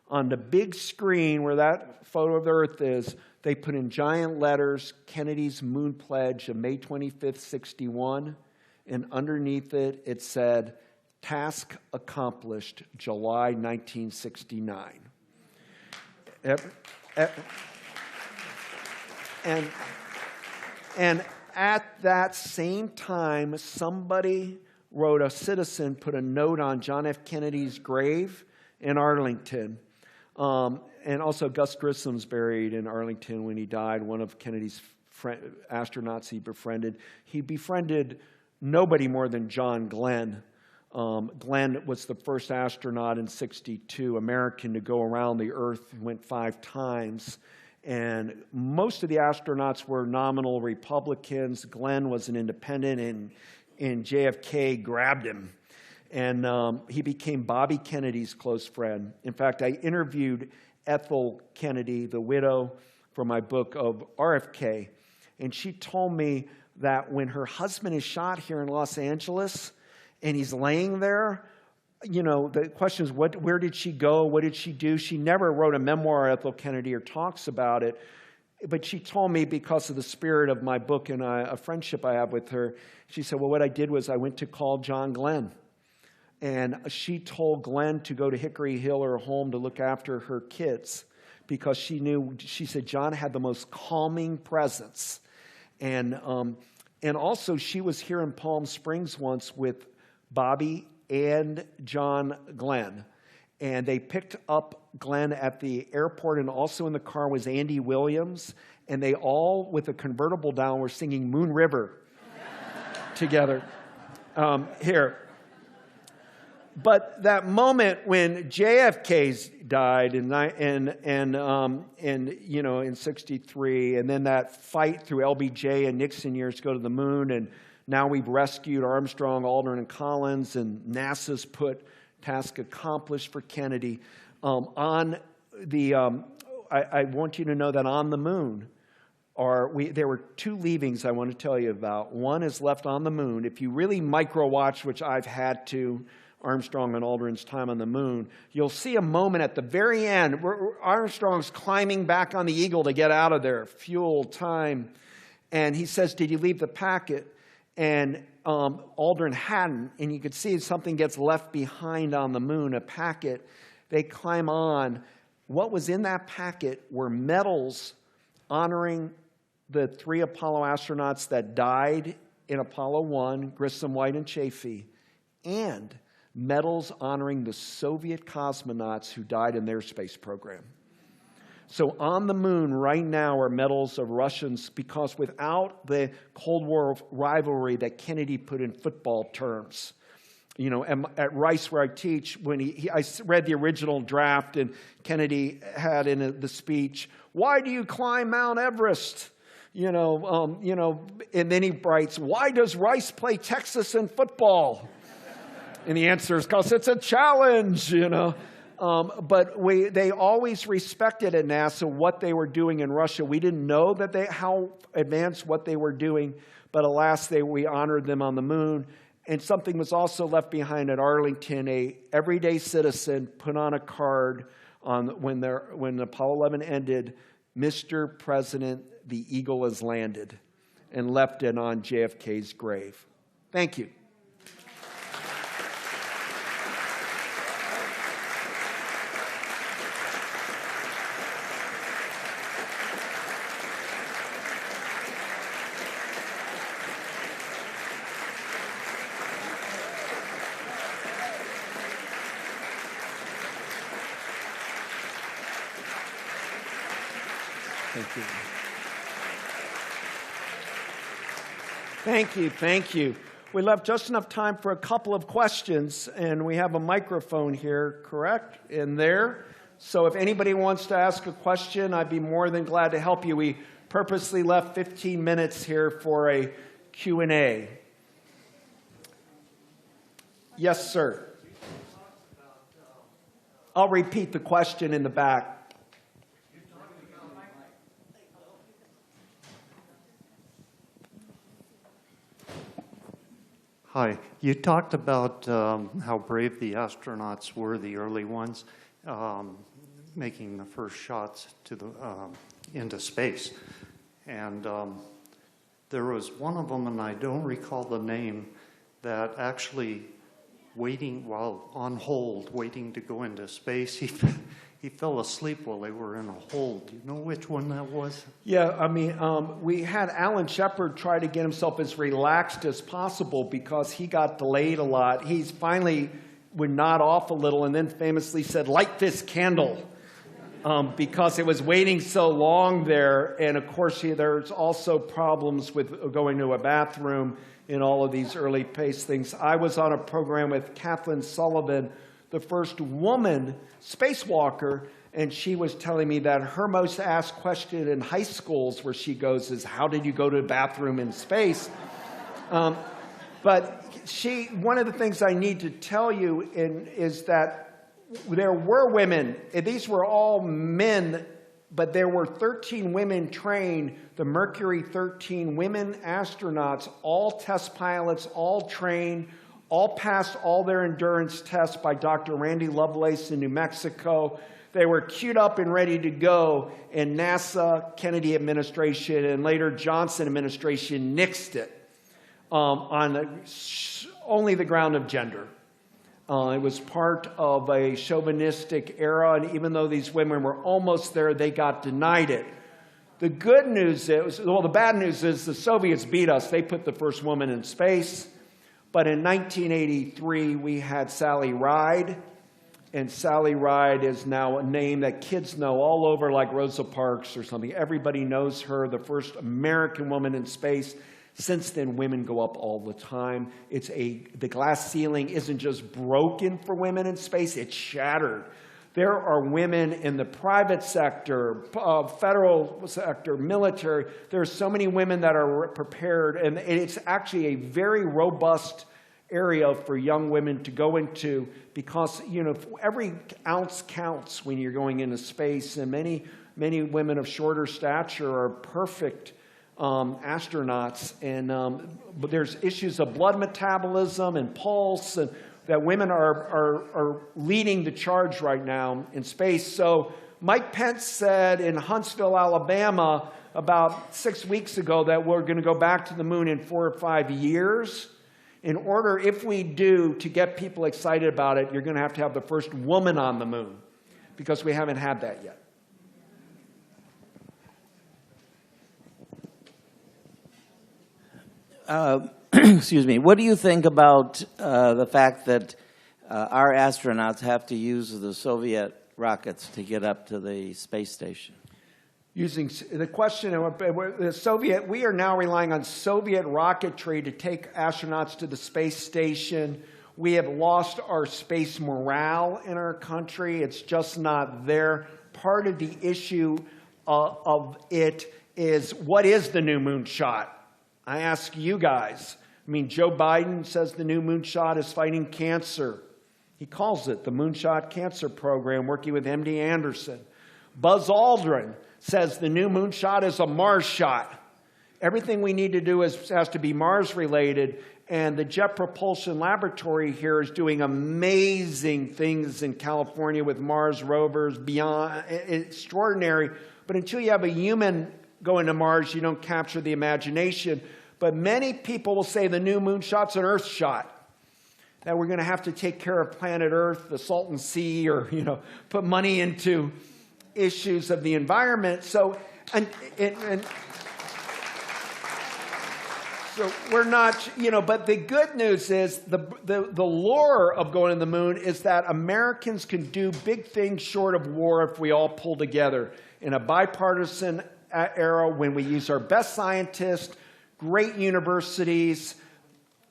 B: on the big screen where that photo of the Earth is, they put in giant letters, Kennedy's Moon Pledge of May 25th, '61, and underneath it, it said, task accomplished, July 1969. And at that same time, a citizen put a note on John F. Kennedy's grave in Arlington. And also Gus Grissom's buried in Arlington when he died, one of Kennedy's astronauts he befriended. He befriended nobody more than John Glenn. Glenn was the first astronaut in '62, American to go around the Earth, went 5 times. And most of the astronauts were nominal Republicans. Glenn was an independent, and JFK grabbed him. And he became Bobby Kennedy's close friend. In fact, I interviewed Ethel Kennedy, the widow, for my book of RFK. And she told me that when her husband is shot here in Los Angeles, and he's laying there, you know, the question is, where did she go? What did she do? She never wrote a memoir, Ethel Kennedy, or talks about it. But she told me, because of the spirit of my book and a friendship I have with her, she said, well, what I did was I went to call John Glenn. And she told Glenn to go to Hickory Hill, her home, to look after her kids, because she said John had the most calming presence. And also she was here in Palm Springs once with Bobby and John Glenn. And they picked up Glenn at the airport, and also in the car was Andy Williams. And they all, with a convertible down, were singing Moon River together here. But that moment when JFK died in '63, and then that fight through LBJ and Nixon years to go to the moon, and now we've rescued Armstrong, Aldrin, and Collins, and NASA's put task accomplished for Kennedy. I want you to know that on the moon, there were 2 leavings I want to tell you about. One is left on the moon. If you really micro-watch, which I've had to, Armstrong and Aldrin's time on the moon, you'll see a moment at the very end where Armstrong's climbing back on the Eagle to get out of there, fuel, time. And he says, did you leave the packet? And Aldrin hadn't, and you could see something gets left behind on the moon, a packet. They climb on. What was in that packet were medals honoring the 3 Apollo astronauts that died in Apollo 1, Grissom, White, and Chaffee, and medals honoring the Soviet cosmonauts who died in their space program. So on the moon right now are medals of Russians, because without the Cold War rivalry that Kennedy put in football terms, you know, at Rice where I teach, when I read the original draft, and Kennedy had in the speech, "Why do you climb Mount Everest?" And then he writes, "Why does Rice play Texas in football?" And the answer is because it's a challenge, But they always respected at NASA what they were doing in Russia. We didn't know how advanced what they were doing, but alas, we honored them on the moon. And something was also left behind at Arlington. A everyday citizen put on a card when Apollo 11 ended, "Mr. President, the Eagle has landed," and left it on JFK's grave. Thank you. Thank you. Thank you, thank you. We left just enough time for a couple of questions, and we have a microphone here, correct, in there. So if anybody wants to ask a question, I'd be more than glad to help you. We purposely left 15 minutes here for a Q&A. Yes, sir. I'll repeat the question in the back.
C: Hi. You talked about how brave the astronauts were, the early ones, making the first shots to the into space. And there was one of them, and I don't recall the name, that actually waiting while on hold, waiting to go into space, he fell asleep while they were in a hold. Do you know which one that was?
B: Yeah, I mean, we had Alan Shepard try to get himself as relaxed as possible because he got delayed a lot. He's finally would nod off a little and then famously said, "Light this candle," because it was waiting so long there. And of course, there's also problems with going to a bathroom in all of these early pace things. I was on a program with Kathleen Sullivan, the first woman spacewalker, and she was telling me that her most asked question in high schools where she goes is, how did you go to the bathroom in space? But one of the things I need to tell you is that there were women, and these were all men, but there were 13 women trained, the Mercury 13 women astronauts, all test pilots, all trained, all passed all their endurance tests by Dr. Randy Lovelace in New Mexico. They were queued up and ready to go, and NASA, Kennedy administration, and later Johnson administration nixed it on only the ground of gender. It was part of a chauvinistic era, and even though these women were almost there, they got denied it. The good news is, well, the bad news is the Soviets beat us. They put the first woman in space. But in 1983, we had Sally Ride, and Sally Ride is now a name that kids know all over, like Rosa Parks or something. Everybody knows her, the first American woman in space. Since then, women go up all the time. The glass ceiling isn't just broken for women in space, it's shattered. There are women in the private sector, federal sector, military. There are so many women that are prepared, and it's actually a very robust area for young women to go into because, you know, every ounce counts when you're going into space, and many women of shorter stature are perfect astronauts. But there's issues of blood metabolism and pulse, and that women are leading the charge right now in space. So Mike Pence said in Huntsville, Alabama, about 6 weeks ago that we're going to go back to the moon in 4 or 5 years. In order, if we do, to get people excited about it, you're going to have the first woman on the moon, because we haven't had that yet.
D: Excuse me. What do you think about the fact that our astronauts have to use the Soviet rockets to get up to the space station?
B: Using the question, we are now relying on Soviet rocketry to take astronauts to the space station. We have lost our space morale in our country. It's just not there. Part of the issue of it is, what is the new moonshot? I ask you guys. I mean, Joe Biden says the new moonshot is fighting cancer. He calls it the Moonshot Cancer Program, working with MD Anderson. Buzz Aldrin says the new moonshot is a Mars shot. Everything we need to do has to be Mars-related, and the Jet Propulsion Laboratory here is doing amazing things in California with Mars rovers, beyond extraordinary. But until you have a human going to Mars, you don't capture the imagination. But many people will say the new moonshot's an Earth shot, that we're going to have to take care of planet Earth, the Salton Sea, or, you know, put money into issues of the environment. So, so we're not, you know, but the good news is the lure of going to the moon is that Americans can do big things short of war if we all pull together in a bipartisan era when we use our best scientists, great universities,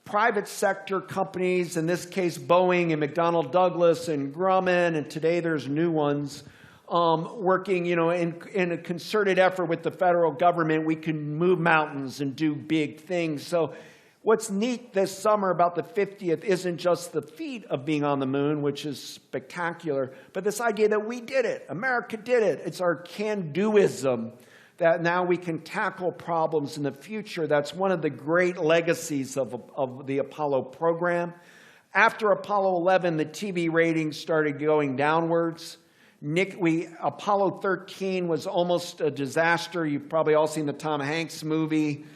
B: private sector companies, in this case Boeing and McDonnell Douglas and Grumman, and today there's new ones, working in a concerted effort with the federal government. We can move mountains and do big things. So what's neat this summer about the 50th isn't just the feat of being on the moon, which is spectacular, but this idea that we did it. America did it. It's our can-doism that now we can tackle problems in the future. That's one of the great legacies of the Apollo program. After Apollo 11, the TV ratings started going downwards. Apollo 13 was almost a disaster. You've probably all seen the Tom Hanks movie.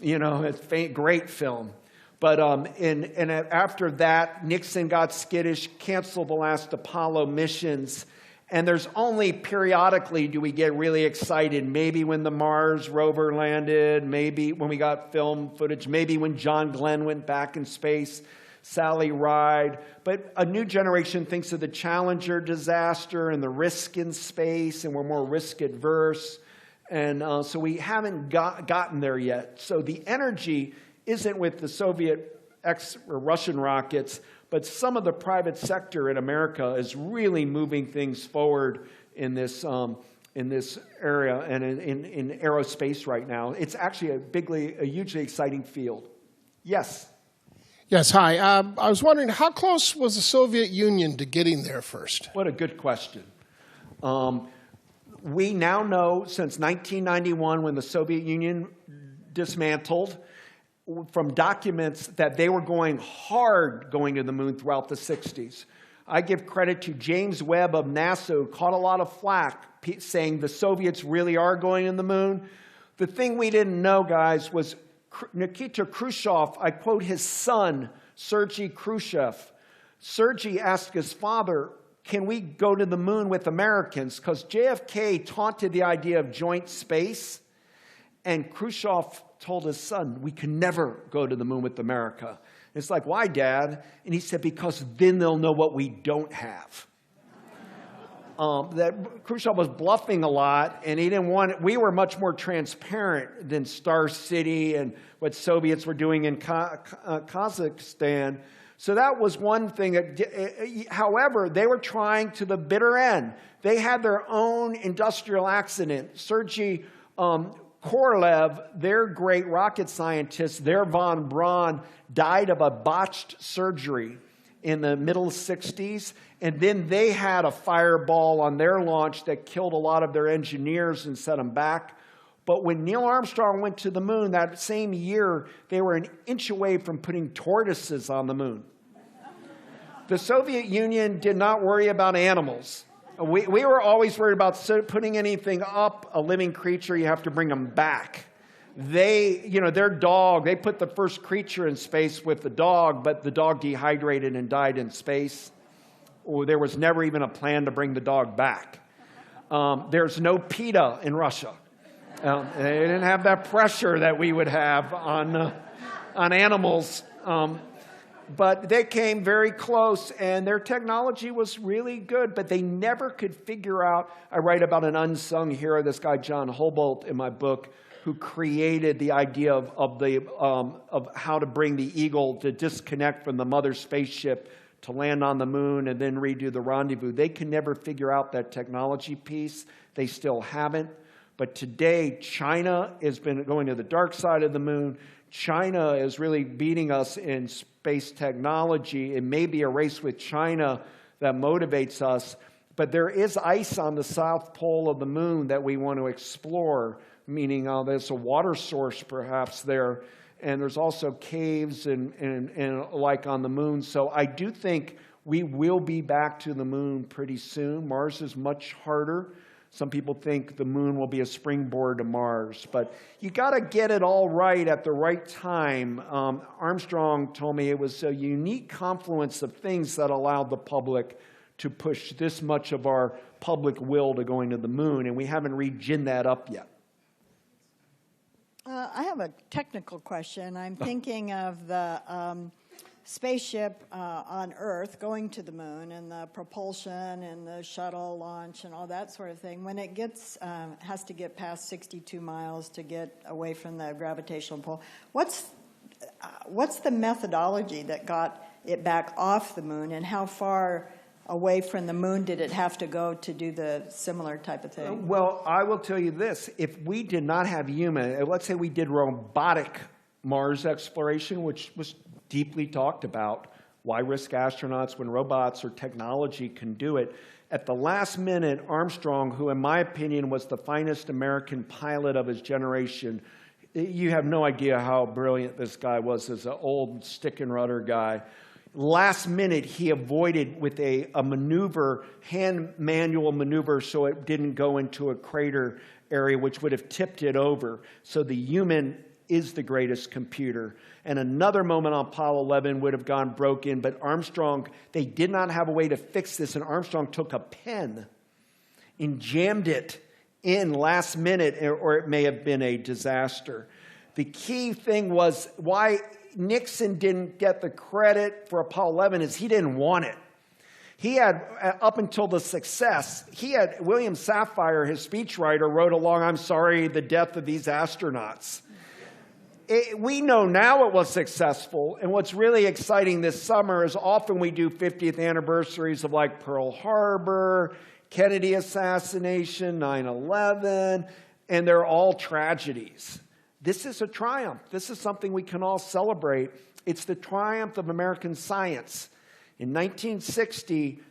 B: It's a great film. But after that, Nixon got skittish, canceled the last Apollo missions. And there's only periodically do we get really excited. Maybe when the Mars rover landed, maybe when we got film footage, maybe when John Glenn went back in space, Sally Ride. But a new generation thinks of the Challenger disaster and the risk in space, and we're more risk adverse. And so we haven't gotten there yet. So the energy isn't with the Soviet or Russian rockets, but some of the private sector in America is really moving things forward in this area and in aerospace right now. It's actually a hugely exciting field. Yes?
E: Yes, hi. I was wondering, how close was the Soviet Union to getting there first?
B: What a good question. We now know since 1991, when the Soviet Union dismantled, from documents that they were going to the moon throughout the 60s. I give credit to James Webb of NASA, who caught a lot of flack saying the Soviets really are going to the moon. The thing we didn't know, guys, was Nikita Khrushchev, I quote his son, Sergei Khrushchev. Sergei asked his father, can we go to the moon with Americans? Because JFK taunted the idea of joint space, and Khrushchev told his son, we can never go to the moon with America. It's like, why, Dad? And he said, because then they'll know what we don't have. That Khrushchev was bluffing a lot, and he didn't want it. We were much more transparent than Star City and what Soviets were doing in Kazakhstan. So that was one thing. However, they were trying to the bitter end. They had their own industrial accident. Sergei Korolev, their great rocket scientist, their von Braun, died of a botched surgery in the middle 60s. And then they had a fireball on their launch that killed a lot of their engineers and set them back. But when Neil Armstrong went to the moon that same year, they were an inch away from putting tortoises on the moon. The Soviet Union did not worry about animals. We were always worried about putting anything up, a living creature, you have to bring them back. Their dog, they put the first creature in space with the dog, but the dog dehydrated and died in space. Or there was never even a plan to bring the dog back. There's no PETA in Russia. They didn't have that pressure that we would have on animals. But they came very close, and their technology was really good, but they never could figure out. I write about an unsung hero, this guy John Hobart, in my book, who created the idea of how to bring the Eagle to disconnect from the mother spaceship to land on the moon and then redo the rendezvous. They can never figure out that technology piece. They still haven't. But today, China has been going to the dark side of the moon. China is really beating us in space technology. It may be a race with China that motivates us, but there is ice on the south pole of the moon that we want to explore, meaning there's a water source perhaps there, and there's also caves and like on the moon. So I do think we will be back to the moon pretty soon. Mars is much harder. Some people think the moon will be a springboard to Mars, but you got to get it all right at the right time. Armstrong told me it was a unique confluence of things that allowed the public to push this much of our public will to going to the moon, and we haven't re-ginned that up yet.
F: I have a technical question. I'm thinking of the spaceship on Earth going to the moon and the propulsion and the shuttle launch and all that sort of thing, when it gets has to get past 62 miles to get away from the gravitational pull, what's the methodology that got it back off the moon, and how far away from the moon did it have to go to do the similar type of thing?
B: Well, I will tell you this. If we did not have human, let's say we did robotic Mars exploration, which was deeply talked about. Why risk astronauts when robots or technology can do it? At the last minute, Armstrong, who in my opinion was the finest American pilot of his generation, you have no idea how brilliant this guy was as an old stick and rudder guy. Last minute, he avoided with a maneuver, hand manual maneuver, so it didn't go into a crater area, which would have tipped it over. So the human is the greatest computer. And another moment on Apollo 11 would have gone broken, but Armstrong, they did not have a way to fix this, and Armstrong took a pen and jammed it in last minute, or it may have been a disaster. The key thing was why Nixon didn't get the credit for Apollo 11 is he didn't want it. He had, up until the success, he had William Safire, his speechwriter, wrote along, "I'm sorry, the death of these astronauts." We know now it was successful, and what's really exciting this summer is often we do 50th anniversaries of like Pearl Harbor, Kennedy assassination, 9/11, and they're all tragedies. This is a triumph. This is something we can all celebrate. It's the triumph of American science. In 1960,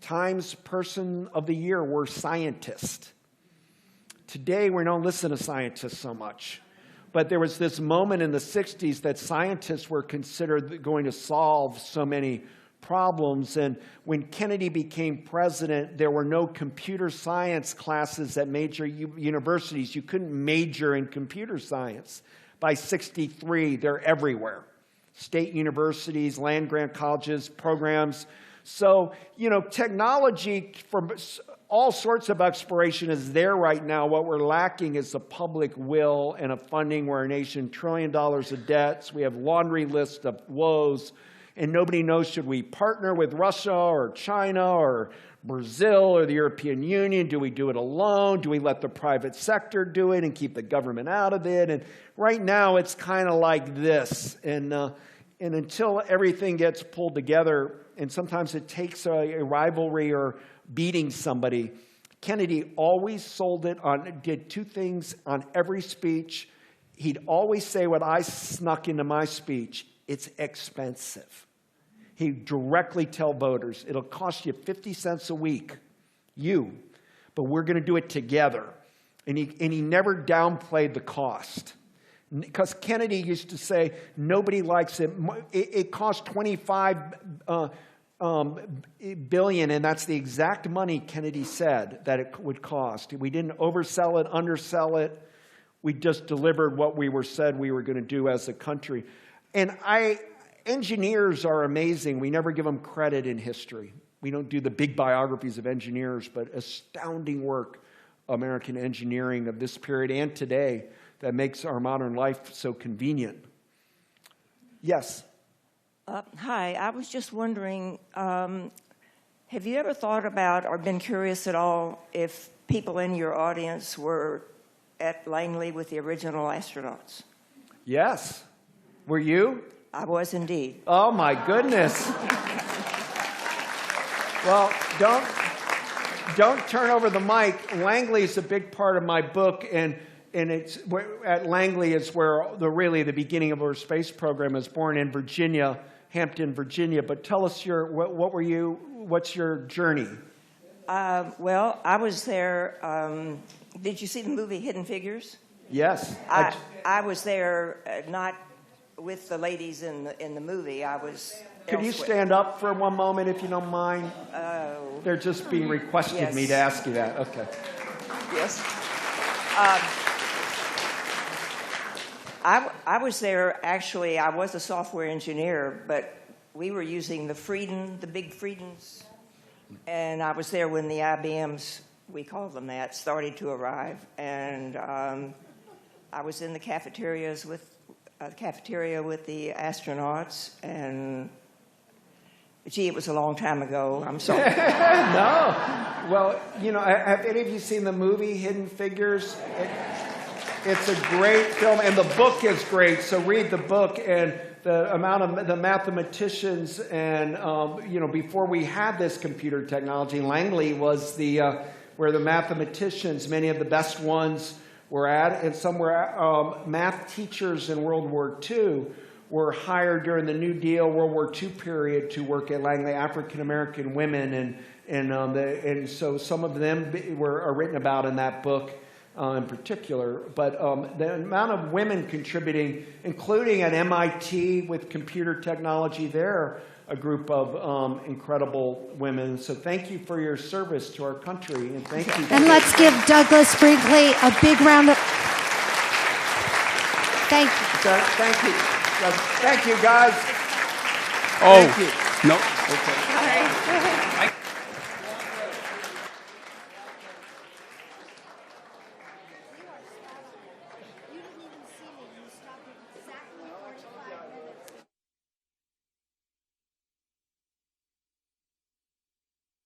B: Times Person of the Year were scientists. Today, we don't listen to scientists so much. But there was this moment in the 60s that scientists were considered going to solve so many problems. And when Kennedy became president, there were no computer science classes at major universities. You couldn't major in computer science. By 63, they're everywhere. State universities, land-grant colleges, programs. So, you know, technology for all sorts of exploration is there right now. What we're lacking is the public will and a funding. We're a nation, $1 trillion of debts. We have laundry lists of woes. And nobody knows, should we partner with Russia or China or Brazil or the European Union? Do we do it alone? Do we let the private sector do it and keep the government out of it? And right now it's kind of like this. And until everything gets pulled together, and sometimes it takes a rivalry or beating somebody, Kennedy always sold it on, did two things on every speech. He'd always say what I snuck into my speech: it's expensive. He'd directly tell voters, it'll cost you 50 cents a week, but we're going to do it together. And he never downplayed the cost. Because Kennedy used to say, nobody likes it. It cost $25 billion, and that's the exact money Kennedy said that it would cost. We didn't oversell it, undersell it. We just delivered what we said we were going to do as a country. And engineers are amazing. We never give them credit in history. We don't do the big biographies of engineers, but astounding work, American engineering of this period and today, that makes our modern life so convenient. Yes?
G: Hi, I was just wondering, have you ever thought about or been curious at all if people in your audience were at Langley with the original astronauts?
B: Yes. Were you?
G: I was indeed.
B: Oh my goodness. Well, don't turn over the mic. Langley is a big part of my book, and it's at Langley is where really the beginning of our space program is born, in Virginia, Hampton, Virginia. But tell us what's your journey?
G: Well, I was there. Did you see the movie Hidden Figures?
B: Yes.
G: I was there, not with the ladies in the movie. I was.
B: Could you stand up for one moment, if you don't mind? They're just being requested me to ask you that. Okay.
G: Yes. I was there, actually. I was a software engineer, but we were using the big Friedens, and I was there when the IBMs, we called them that, started to arrive. And I was in the cafeterias with cafeteria with the astronauts, and gee, it was a long time ago. I'm sorry.
B: No. Well, have any of you seen the movie Hidden Figures? It's a great film, and the book is great. So read the book, and the amount of the mathematicians, and before we had this computer technology, Langley was where the mathematicians, many of the best ones, were at, and some were math teachers in World War II were hired during the New Deal, World War II period to work at Langley, African American women, and so some of them are written about in that book in particular. But the amount of women contributing, including at MIT with computer technology, they're a group of incredible women. So thank you for your service to our country, and thank you.
H: And let's give Douglas Brinkley a big round of... Thank you.
B: Thank you. Thank you, guys.
I: Oh,
B: Thank you.
I: no.
B: Okay.
A: I